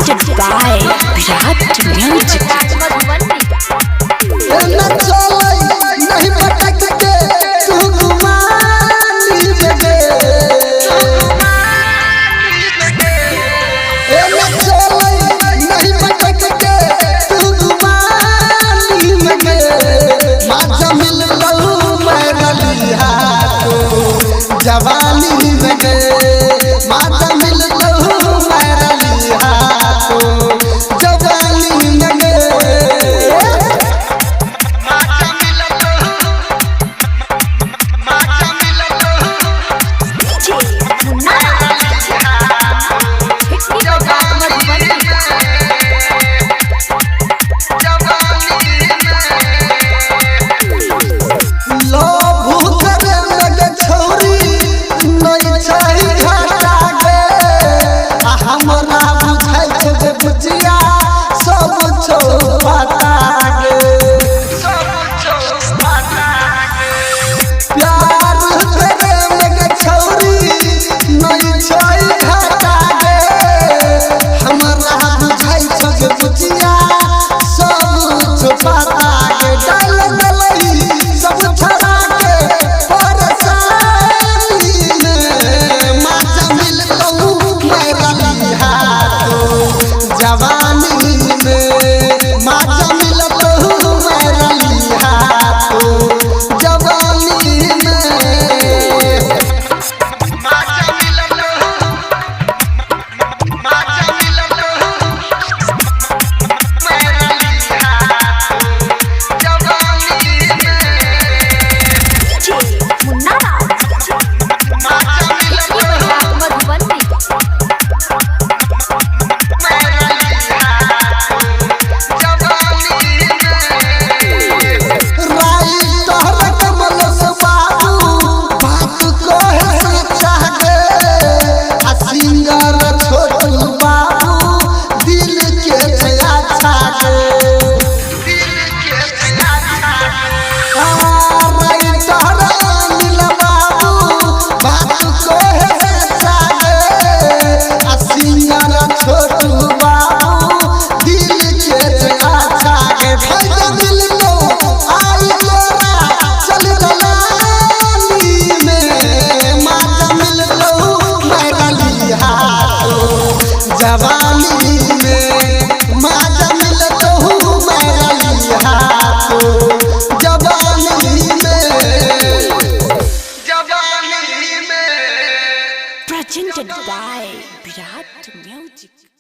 presented by Virat Music. जवानी में गए माता मिल लो मेरा लिया तो जवानी में गए माता मिल लो DJ Munna लो भूत लगे छोरी हमरा बुझाई छे बुझिया सब छोटा गे प्यार प्रेम के छौरी नहीं छै घाटा गे हमरा बुझाई छे बुझिया सब छोटा गे डाल गलई सब छड़ा के परेशानी में माता मिल लो मेरा जवानी में माता मिल लो मेरा लिया तो जवानी में माता मिल लो मेरा लिया तो जवानी में DJ Munna माता मिल लो जवानी में माता मिल लो मेरा लिया तो जवानी में presented by Virat Music.